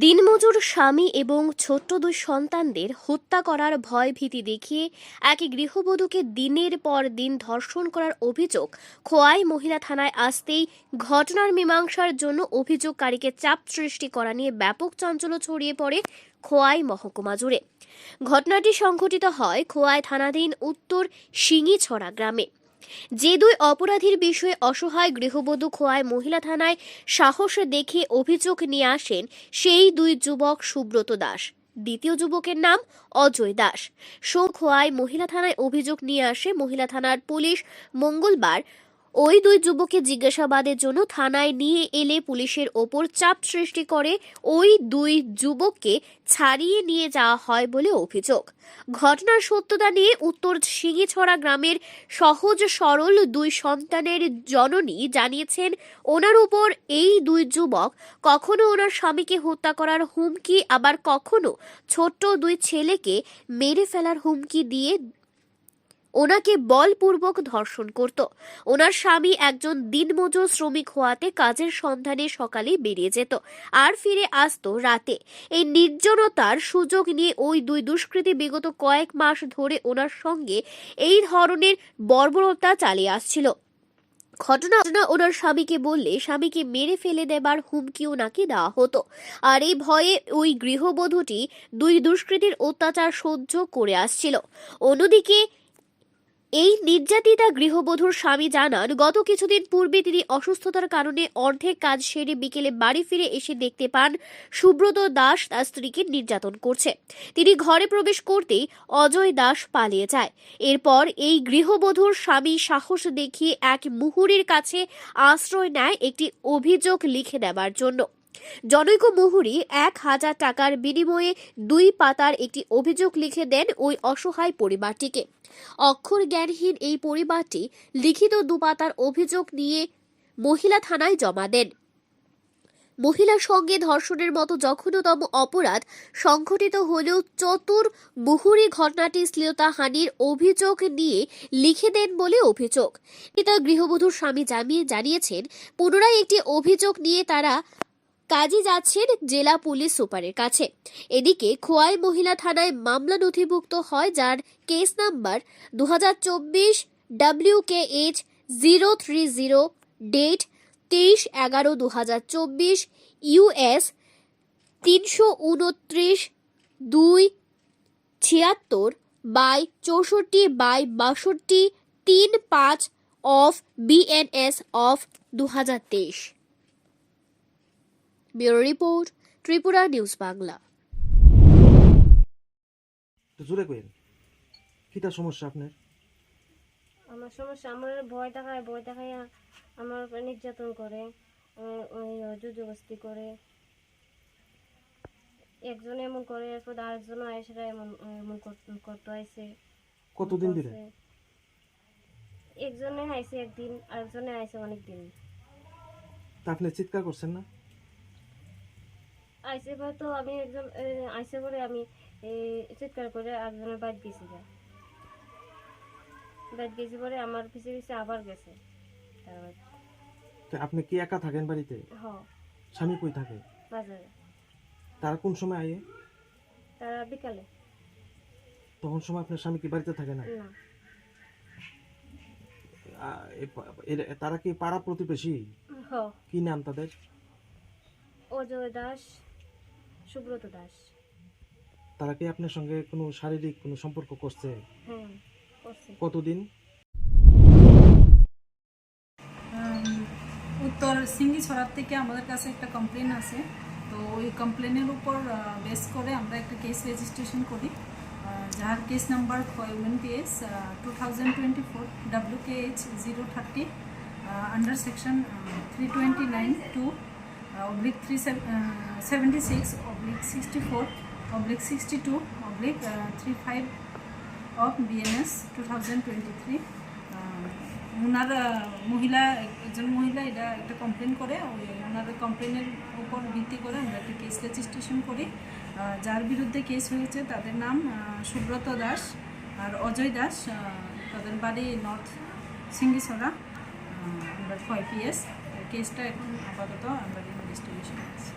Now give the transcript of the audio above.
দিনমজুর স্বামী এবং ছোট্ট দুই সন্তানদের হত্যা করার ভয় ভীতি দেখিয়ে এক গৃহবধূকে দিনের পর দিন ধর্ষণ করার অভিযোগ খোয়াই মহিলা থানায় আসতেই ঘটনার মীমাংসার জন্য অভিযোগকারীকে চাপ সৃষ্টি করা নিয়ে ব্যাপক চাঞ্চল্য ছড়িয়ে পড়ে খোয়াই মহকুমা জুড়ে। ঘটনাটি সংঘটিত হয় খোয়াই থানাধীন উত্তর শিঙিছড়া গ্রামে। যে দুই অপরাধীর বিষয়ে অসহায় গৃহবধূ খোয়াই মহিলা থানায় সাহস দেখে অভিযোগ নিয়ে আসেন সেই দুই যুবক সুব্রত দাস, দ্বিতীয় যুবকের নাম অজয় দাস। খোয়াই মহিলা থানায় অভিযোগ নিয়ে আসে মহিলা থানার পুলিশ মঙ্গলবার ওই দুই যুবককে জিজ্ঞাসাবাদের জন্য থানায় নিয়ে এলে পুলিশের ওপর চাপ সৃষ্টি করে ওই দুই যুবককে ছাড়িয়ে নিয়ে যাওয়া হয় বলে অভিযোগ। ঘটনার সত্যতা নিয়ে উত্তর শিঙিছড়া গ্রামের সহজ সরল দুই সন্তানের জননী জানিয়েছেন, ওনার উপর এই দুই যুবক কখনো ওনার স্বামীকে হত্যা করার হুমকি, আবার কখনো ছোট্ট দুই ছেলেকে মেরে ফেলার হুমকি দিয়ে ওনাকে বলপূর্বক ধর্ষণ করত। ওনার স্বামী একজন দিনমজুর শ্রমিক হওয়াতে কাজের সন্ধানে সকালে বেরিয়ে যেত আর ফিরে আসতো রাতে। এই নির্জনতার সুযোগ নিয়ে ওই দুই দুষ্কৃতী বিগত কয়েক মাস ধরে ওনার সঙ্গে এই ধরনের বর্বরতা চালিয়ে আসছিল। ঘটনা ওনার স্বামীকে বললে স্বামীকে মেরে ফেলে দেবার হুমকিও নাকি দেওয়া হতো, আর এই ভয়ে ওই গৃহবধূটি দুই দুষ্কৃতীর অত্যাচার সহ্য করে আসছিল। অন্যদিকে এই নির্যাতিতা গৃহবধূর স্বামী জানান, গত কিছুদিন পূর্বে তিনি অসুস্থতার কারণে অর্ধেক কাজ সেরে বিকেলে বাড়ি ফিরে এসে দেখতে পান সুব্রত দাস তার স্ত্রীকে নির্যাতন করছে। তিনি ঘরে প্রবেশ করতেই অজয় দাস পালিয়ে যায়। এরপর এই গৃহবধূর স্বামী সাহস দেখিয়ে এক মুহুরীর কাছে আশ্রয় নেয় একটি অভিযোগ লিখে দেবার জন্য। জনৈক মুহুরী 1000 টাকার বিনিময়ে 2 পাতার একটি অভিযোগ লিখে দেন ওই অসহায় পরিবারটিকে। অক্ষর জ্ঞানহীন এই পরিবারটি লিখিত 2 পাতার অভিযোগ নিয়ে মহিলা থানায় জমা দেন। মহিলার সঙ্গে ধর্ষণের মতো জঘন্যতম অপরাধ সংঘটিত হলেও চতুর মুহুরী ঘটনাটি শ্লীলতাহানির অভিযোগ নিয়ে লিখে দেন বলে অভিযোগ। তার গৃহবধূর স্বামী জানিয়েছেন, পুনরায় একটি অভিযোগ নিয়ে তারা কাজে যাচ্ছেন জেলা পুলিশ সুপারের কাছে। এদিকে খোয়াই মহিলা থানায় মামলা নথিভুক্ত হয়, যার case number 2024 WKH 030, date 23/11/2024, US 329/276/62 35 of BNS of 2023। Bureau report, Tripura news Bangla. জোরে কইেন, কিটা সমস্যা আপনার? আমার সমস্যা, আমার ভয় দেখায় আমার উপর নির্যাতন করে, ওই জুজুবস্তি করে। একজন এমন করে, এরপর আরেকজন আয়েসেরা এমন করতে আইছে। কতদিন ধরে? একজনে আইছে একদিন, আরেকজনে আইছে অনেকদিন। তা আপনি চিৎকার করছেন না? আইসে হয়তো আমি একজন আইসে করে আমি চিৎকার করে একজনের বাইক গেছি, পরে আমার পিছে পিছে আবার গেছে। আপনি কি একা থাকেন বাড়িতে? হ্যাঁ। স্বামী কই থাকে? বাজারে। তারা কোন সময় আয়ে? তারা বিকালে। তখন সময় আপনার স্বামী কি বাড়িতে থাকে না? না। তারা কি পাড়া প্রতিবেশী? হ্যাঁ। কি নাম তাদের? অজয় দাস, সুব্রত দাস। তারা কি আপনার সঙ্গে কোনো শারীরিক কোনো সম্পর্ক করছে? হ্যাঁ, করছে। কতদিন? উত্তর সিঙ্গিছড়ার থেকে আমাদের কাছে একটা কমপ্লেন আছে, তো ওই কমপ্লেনের উপর বেস করে আমরা একটা কেস রেজিস্ট্রেশন করি, যার case number WNPS 2024 WKH 030 under section 329/276/64/62/35 of BNS 2023। ওনার একজন মহিলা এটা একটা কমপ্লেন করে, ওনার কমপ্লেনের উপর ভিত্তি করে আমরা একটা কেস রেজিস্ট্রেশন করি। যার বিরুদ্ধে কেস হয়েছে তাদের নাম সুব্রত দাস আর অজয় দাস, তাদের বাড়ি নর্থ সিঙ্গিছড়া, আমরা 5 PS। কেসটা এখন আপাতত আমরা ইনভেস্টিগেশন আছে।